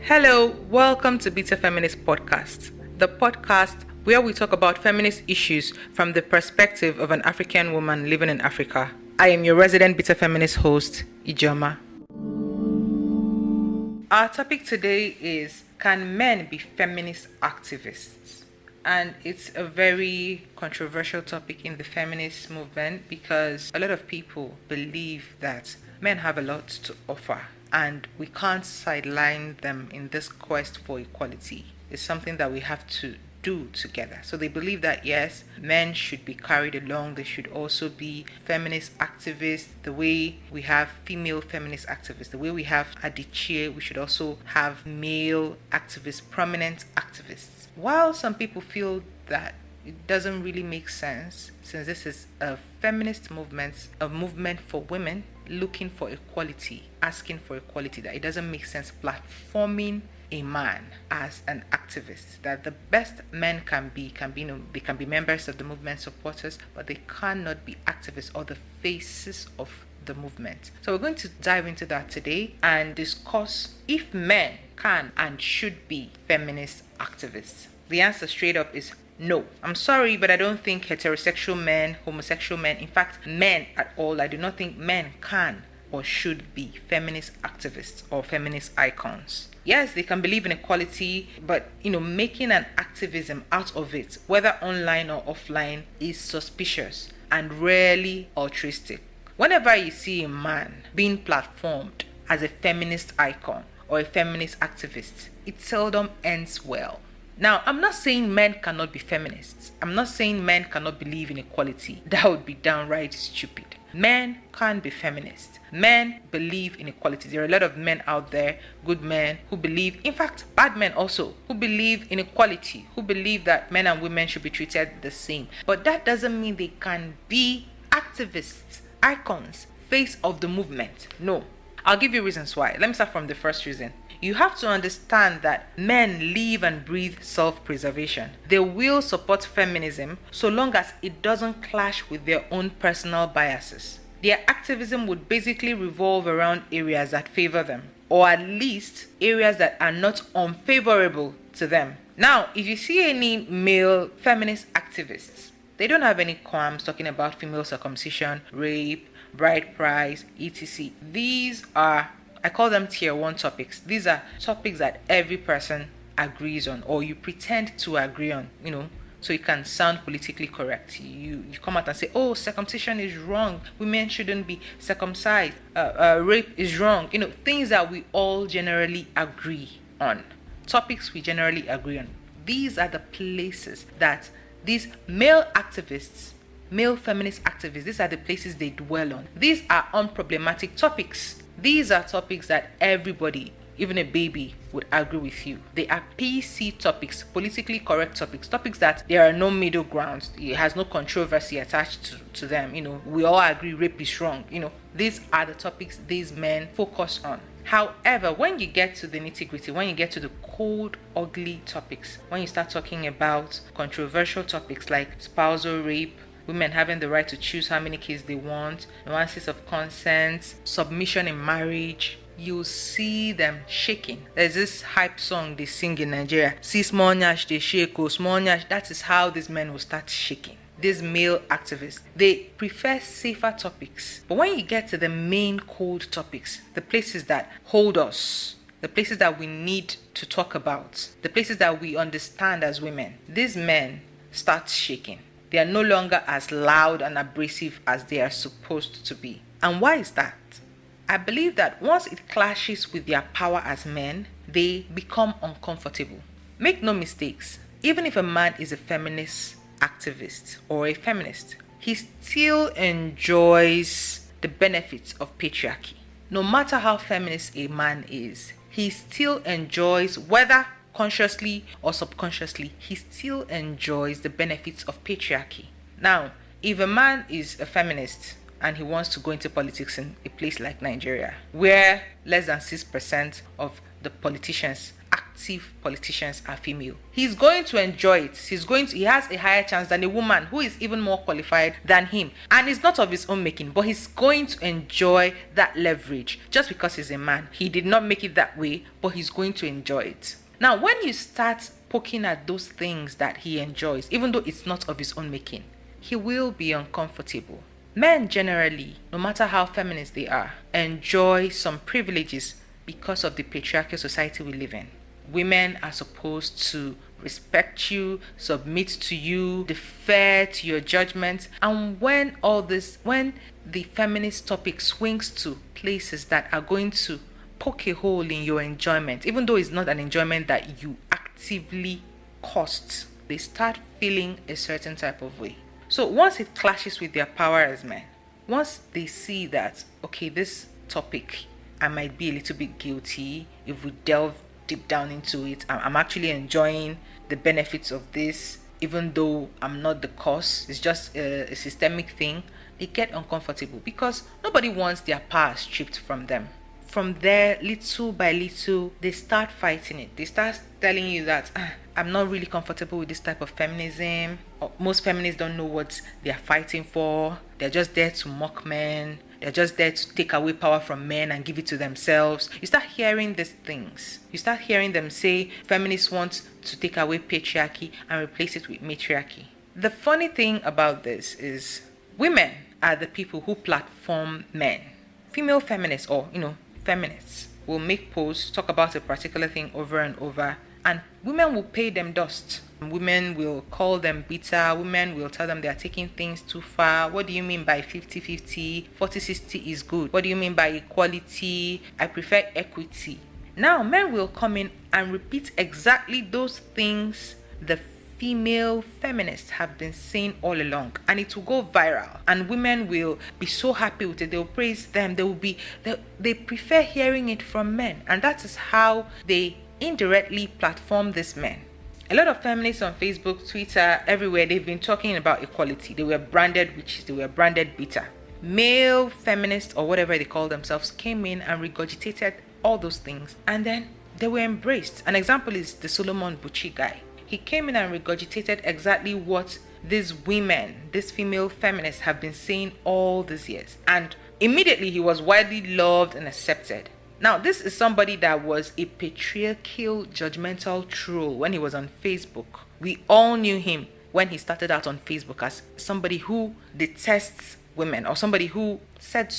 Hello, welcome to Beta Feminist Podcast, the podcast where we talk about feminist issues from the perspective of an African woman living in Africa. I am your resident Beta Feminist host, Ijoma. Our topic today is, can men be feminist activists? And it's a very controversial topic in the feminist movement because a lot of people believe that men have a lot to offer and we can't sideline them in this quest for equality. It's something that we have to do together. So they believe that yes, men should be carried along. They should also be feminist activists the way we have female feminist activists, the way we have Adichie. We should also have male activists, prominent activists. While some people feel that it doesn't really make sense, since this is a feminist movement, a movement for women looking for equality, asking for equality, that it doesn't make sense platforming a man as an activist. That the best men can be, they can be members of the movement, supporters, but they cannot be activists or the faces of the movement. So we're going to dive into that today and discuss if men can and should be feminist activists. The answer straight up is no. I'm sorry, but I don't think heterosexual men, homosexual men, in fact, men at all, I do not think men can or should be feminist activists or feminist icons. Yes, they can believe in equality, but making an activism out of it, whether online or offline, is suspicious and rarely altruistic. Whenever you see a man being platformed as a feminist icon or a feminist activist, it seldom ends well. Now, I'm not saying men cannot be feminists. I'm not saying men cannot believe in equality. That would be downright stupid. Men can be feminists. Men believe in equality. There are a lot of men out there, good men, who believe, in fact, bad men also, who believe in equality, who believe that men and women should be treated the same. But that doesn't mean they can be activists, icons, face of the movement. No. I'll give you reasons why. Let me start from the first reason. You have to understand that men live and breathe self-preservation. They will support feminism so long as it doesn't clash with their own personal biases. Their activism would basically revolve around areas that favor them, or at least areas that are not unfavorable to them. Now, if you see any male feminist activists, they don't have any qualms talking about female circumcision, rape, bride price, etc. These are, I call them tier 1 topics. These are topics that every person agrees on, or you pretend to agree on, so you can sound politically correct. You come out and say, oh, circumcision is wrong. Women shouldn't be circumcised. Rape is wrong. Things that we all generally agree on. Topics we generally agree on. These are the places that these male activists, male feminist activists, these are the places they dwell on. These are unproblematic topics. These are topics that everybody, even a baby, would agree with you. They are PC topics, politically correct topics, topics that there are no middle grounds. It has no controversy attached to them. We all agree rape is wrong. These are the topics these men focus on. However, when you get to the nitty-gritty, when you get to the cold, ugly topics, when you start talking about controversial topics like spousal rape, women having the right to choose how many kids they want, nuances of consent, submission in marriage, you'll see them shaking. There's this hype song they sing in Nigeria. See small nyash, they shake, oh small nyash. That is how these men will start shaking. These male activists, they prefer safer topics. But when you get to the main cold topics, the places that hold us, the places that we need to talk about, the places that we understand as women, these men start shaking. They are no longer as loud and abrasive as they are supposed to be. And why is that? I believe that once it clashes with their power as men, they become uncomfortable. Make no mistakes, even if a man is a feminist activist or a feminist, he still enjoys the benefits of patriarchy. No matter how feminist a man is, he still enjoys, whether consciously or subconsciously, he still enjoys the benefits of patriarchy. Now, if a man is a feminist and he wants to go into politics in a place like Nigeria, where less than 6% of the politicians are active politicians are female. He's going to enjoy it. He has a higher chance than a woman who is even more qualified than him. And it's not of his own making, but he's going to enjoy that leverage just because he's a man. He did not make it that way, but he's going to enjoy it. Now, when you start poking at those things that he enjoys, even though it's not of his own making, he will be uncomfortable. Men generally, no matter how feminist they are, enjoy some privileges because of the patriarchal society we live in. Women are supposed to respect you, submit to you, defer to your judgments. And when the feminist topic swings to places that are going to poke a hole in your enjoyment, even though it's not an enjoyment that you actively caused, they start feeling a certain type of way. So once it clashes with their power as men, once they see that, okay, this topic, I might be a little bit guilty if we delve deep down into it. I'm actually enjoying the benefits of this, even though I'm not the cause. It's just a systemic thing. They get uncomfortable because nobody wants their power stripped from them. From there, little by little, they start fighting it. They start telling you that I'm not really comfortable with this type of feminism. Most feminists don't know what they're fighting for. They're just there to mock men. They're just there to take away power from men and give it to themselves. You start hearing these things. You start hearing them say feminists want to take away patriarchy and replace it with matriarchy. The funny thing about this is women are the people who platform men. Female feminists or, feminists will make posts, talk about a particular thing over and over, and women will pay them dust. Women will call them bitter. Women will tell them they are taking things too far. What do you mean by 50-50? 40-60 is good. What do you mean by equality? I prefer equity. Now, men will come in and repeat exactly those things the female feminists have been saying all along, and it will go viral, and women will be so happy with it. They'll praise them. They prefer hearing it from men, and that is how they indirectly platform these men. A lot of feminists on Facebook, Twitter, everywhere, they've been talking about equality. They were branded witches. They were branded bitter. Male feminists, or whatever they call themselves, came in and regurgitated all those things, and then they were embraced. An example is the Solomon Buchi guy. He came in and regurgitated exactly what these female feminists have been saying all these years. And immediately he was widely loved and accepted. Now, this is somebody that was a patriarchal, judgmental troll when he was on Facebook. We all knew him when he started out on Facebook as somebody who detests women or somebody who said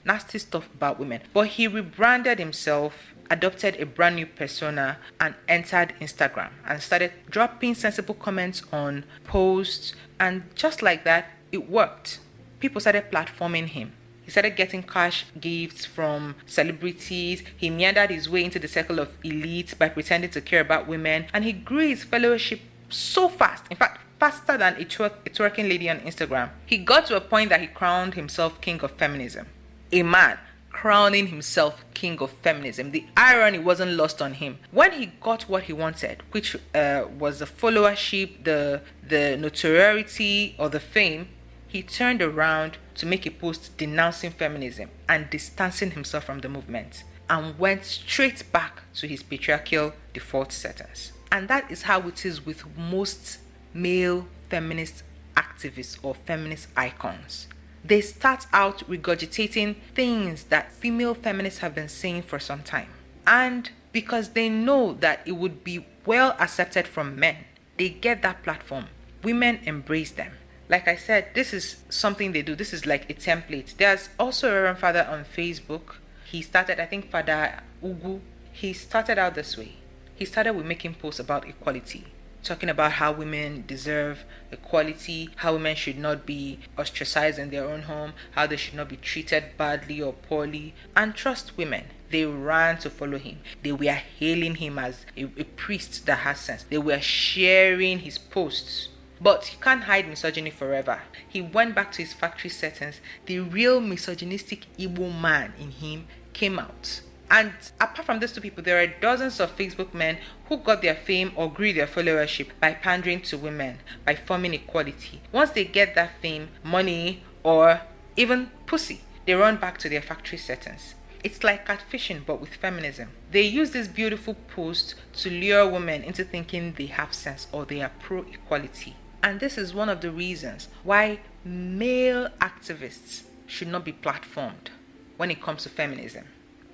nasty stuff about women. But he rebranded himself, adopted a brand new persona, and entered Instagram and started dropping sensible comments on posts, and just like that, it worked. People started platforming him. He started getting cash gifts from celebrities. He meandered his way into the circle of elites by pretending to care about women, and he grew his followership so fast, in fact faster than a twerking lady on Instagram. He got to a point that he crowned himself king of feminism. A man crowning himself king of feminism. The irony wasn't lost on him. When he got what he wanted, which was the followership, the notoriety, or the fame, he turned around to make a post denouncing feminism and distancing himself from the movement, and went straight back to his patriarchal default settings. And that is how it is with most male feminist activists or feminist icons. They start out regurgitating things that female feminists have been saying for some time. And because they know that it would be well accepted from men, they get that platform. Women embrace them. Like I said, this is something they do. This is like a template. There's also a Reverend Father on Facebook. He started, I think Father Ugwu, he started out this way. He started with making posts about equality, talking about how women deserve equality, how women should not be ostracized in their own home, how they should not be treated badly or poorly. And trust women, they ran to follow him. They were hailing him as a priest that has sense. They were sharing his posts. But you can't hide misogyny forever. He went back to his factory settings. The real misogynistic Igbo man in him came out. And apart from these two people, there are dozens of Facebook men who got their fame or grew their followership by pandering to women, by forming equality. Once they get that fame, money, or even pussy, they run back to their factory settings. It's like catfishing, but with feminism. They use this beautiful post to lure women into thinking they have sense or they are pro-equality. And this is one of the reasons why male activists should not be platformed when it comes to feminism.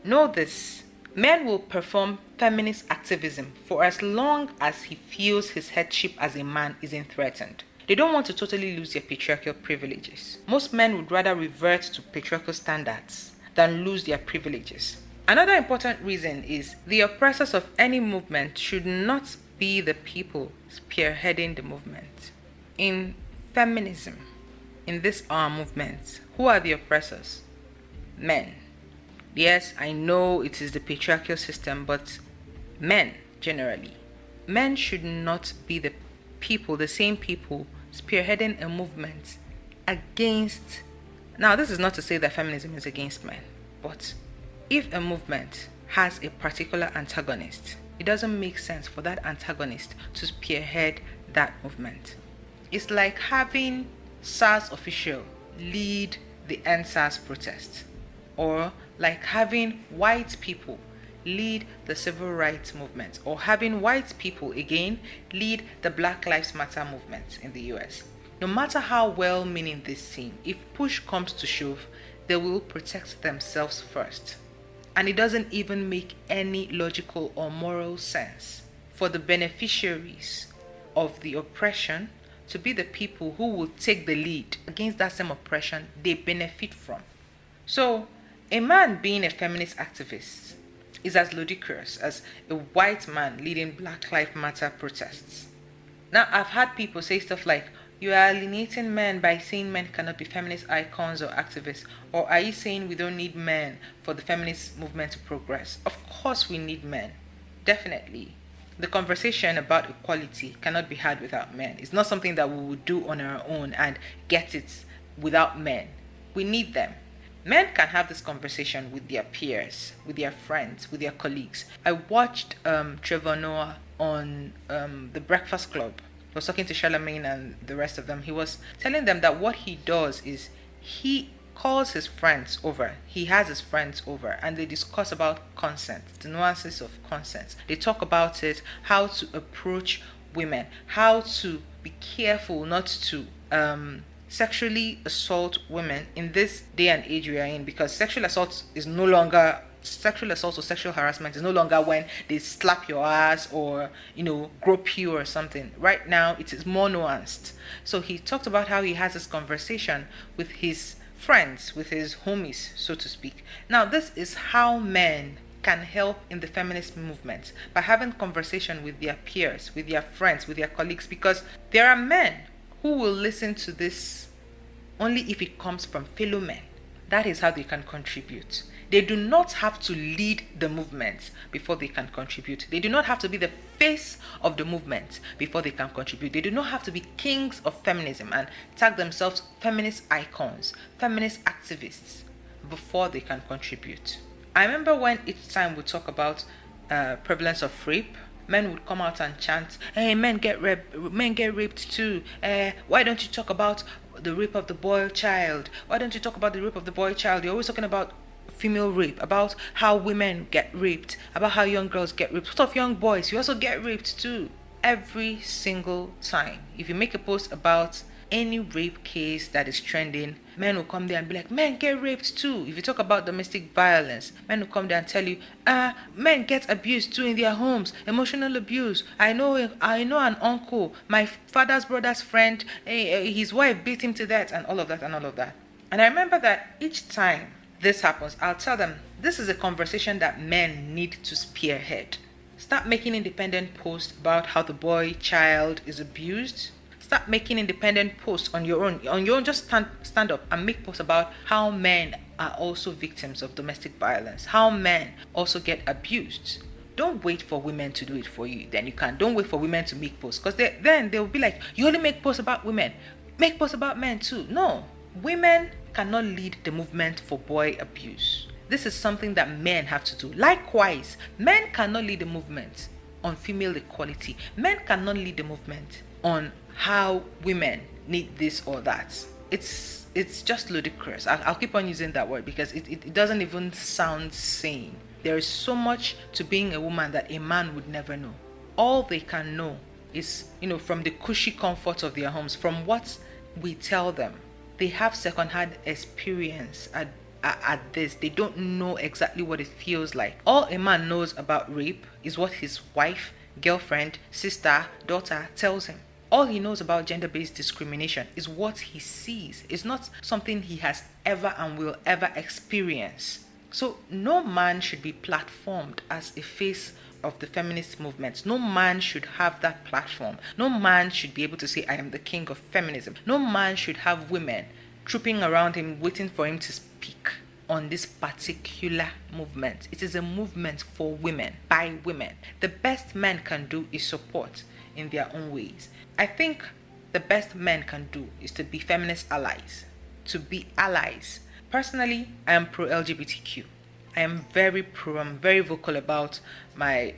Know this: men will perform feminist activism for as long as he feels his headship as a man isn't threatened. They don't want to totally lose their patriarchal privileges. Most men would rather revert to patriarchal standards than lose their privileges. Another important reason is the oppressors of any movement should not be the people spearheading the movement. In feminism, in this our movement, who are the oppressors? Men. Yes, I know it is the patriarchal system, but men generally. Men should not be the people, the same people, spearheading a movement against. Now, this is not to say that feminism is against men, but if a movement has a particular antagonist, it doesn't make sense for that antagonist to spearhead that movement. It's like having SARS official lead the End SARS protest, or like having white people lead the civil rights movement, or having white people again lead the Black Lives Matter movement in the US. No matter how well-meaning this seems, if push comes to shove, they will protect themselves first. And it doesn't even make any logical or moral sense for the beneficiaries of the oppression to be the people who will take the lead against that same oppression they benefit from. So, a man being a feminist activist is as ludicrous as a white man leading Black Lives Matter protests. Now, I've had people say stuff like, you are alienating men by saying men cannot be feminist icons or activists, or are you saying we don't need men for the feminist movement to progress? Of course we need men, definitely. The conversation about equality cannot be had without men. It's not something that we would do on our own and get it without men. We need them. Men can have this conversation with their peers, with their friends, with their colleagues. I watched Trevor Noah on The Breakfast Club. He was talking to Charlemagne and the rest of them. He was telling them that what he does is he calls his friends over. He has his friends over and they discuss about consent, the nuances of consent. They talk about it, how to approach women, how to be careful not to sexually assault women in this day and age we are in, because sexual assault or sexual harassment is no longer when they slap your ass or, grope you or something. Right now, it is more nuanced. So he talked about how he has this conversation with his friends, with his homies, so to speak. Now, this is how men can help in the feminist movement, by having conversation with their peers, with their friends, with their colleagues, because there are men who will listen to this only if it comes from fellow men. That is how they can contribute. They do not have to lead the movement before they can contribute. They do not have to be the face of the movement before they can contribute. They do not have to be kings of feminism and tag themselves feminist icons, feminist activists before they can contribute. I remember when each time we talk about prevalence of rape, men would come out and chant, hey, men get raped too. Why don't you talk about the rape of the boy child? Why don't you talk about the rape of the boy child? You're always talking about female rape, about how women get raped, about how young girls get raped. What of young boys? You also get raped too. Every single time. If you make a post about any rape case that is trending, men will come there and be like, men get raped too. If you talk about domestic violence, men will come there and tell you, men get abused too in their homes, emotional abuse. I know an uncle, my father's brother's friend, his wife beat him to death, and all of that and all of that. And I remember that each time this happens, I'll tell them, this is a conversation that men need to spearhead. Start making independent posts about how the boy child is abused. Start making independent posts on your own. Just stand up and make posts about how men are also victims of domestic violence, how men also get abused. Don't wait for women to do it for you. Then you can. Don't wait for women to make posts, because then they'll be like, you only make posts about women. Make posts about men too. No, women cannot lead the movement for boy abuse. This is something that men have to do. Likewise, men cannot lead the movement on female equality. Men cannot lead the movement on how women need this or that. it's just ludicrous. I'll keep on using that word because it doesn't even sound sane. There is so much to being a woman that a man would never know. All they can know is, from the cushy comfort of their homes, from what we tell them. They have secondhand experience at this. They don't know exactly what it feels like. All a man knows about rape is what his wife, girlfriend, sister, daughter tells him. All he knows about gender-based discrimination is what he sees. It's not something he has ever and will ever experience. So no man should be platformed as a face of the feminist movement. No man should have that platform. No man should be able to say, I am the king of feminism. No man should have women trooping around him, waiting for him to speak on this particular movement. It is a movement for women, by women. The best men can do is support in their own ways. I think the best men can do is to be feminist allies. To be allies. Personally, I am pro-LGBTQ. I am very pro, I'm very vocal about my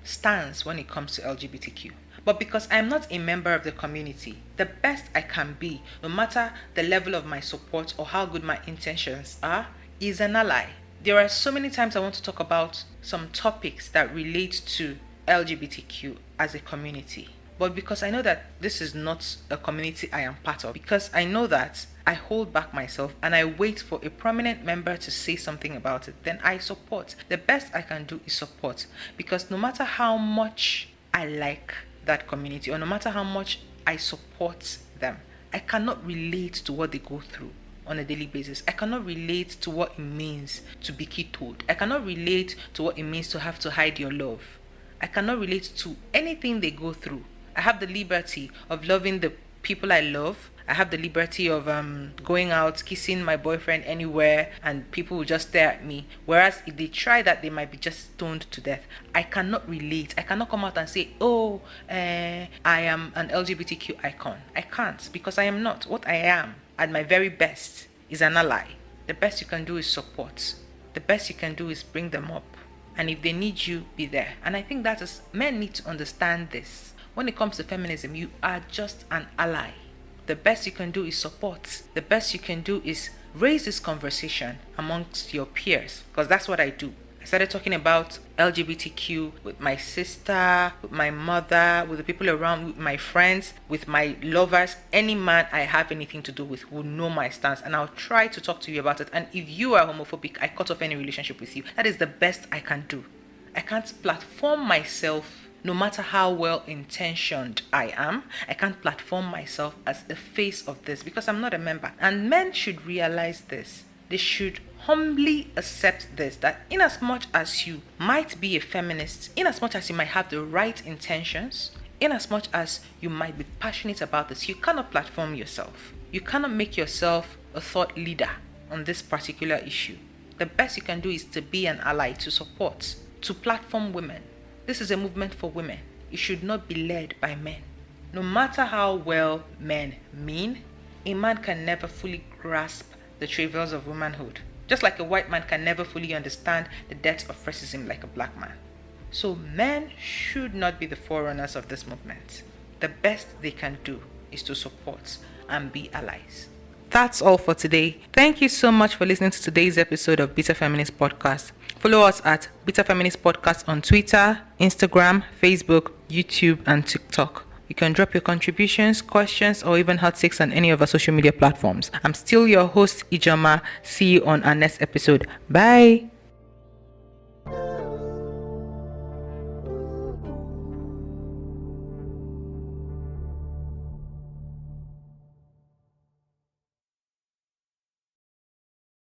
stance when it comes to LGBTQ. But because I'm not a member of the community, the best I can be, no matter the level of my support or how good my intentions are, is an ally. There are so many times I want to talk about some topics that relate to LGBTQ as a community. But because I know that this is not a community I am part of, because I know that I hold back myself and I wait for a prominent member to say something about it, then I support. The best I can do is support, because no matter how much I like that community or no matter how much I support them, I cannot relate to what they go through on a daily basis. I cannot relate to what it means to be kidnapped. I cannot relate to what it means to have to hide your love. I cannot relate to anything they go through. I have the liberty of loving the people I love. I have the liberty of going out, kissing my boyfriend anywhere, and people will just stare at me. Whereas if they try that, they might be just stoned to death. I cannot relate. I cannot come out and say, I am an LGBTQ icon. I can't, because I am not. What I am, at my very best, is an ally. The best you can do is support. The best you can do is bring them up. And if they need you, be there. And I think that is, men need to understand this. When it comes to feminism, you are just an ally. The best you can do is support. The best you can do is raise this conversation amongst your peers, because that's what I do. I started talking about LGBTQ with my sister, with my mother, with the people around, with my friends, with my lovers. Any man I have anything to do with will know my stance, and I'll try to talk to you about it. And if you are homophobic, I cut off any relationship with you. That is the best I can do. I can't platform myself. No matter how well intentioned I am, I can't platform myself as the face of this, because I'm not a member. And men should realize this. They should humbly accept this, that in as much as you might be a feminist, in as much as you might have the right intentions, in as much as you might be passionate about this, you cannot platform yourself. You cannot make yourself a thought leader on this particular issue. The best you can do is to be an ally, to support, to platform women. This is a movement for women. It should not be led by men. No matter how well men mean, a man can never fully grasp the travails of womanhood. Just like a white man can never fully understand the depths of racism like a black man. So men should not be the forerunners of this movement. The best they can do is to support and be allies. That's all for today. Thank you so much for listening to today's episode of Bitter Feminist Podcast. Follow us at Bitter Feminist Podcast on Twitter, Instagram, Facebook, YouTube, and TikTok. You can drop your contributions, questions, or even hot takes on any of our social media platforms. I'm still your host, Ijoma. See you on our next episode. Bye.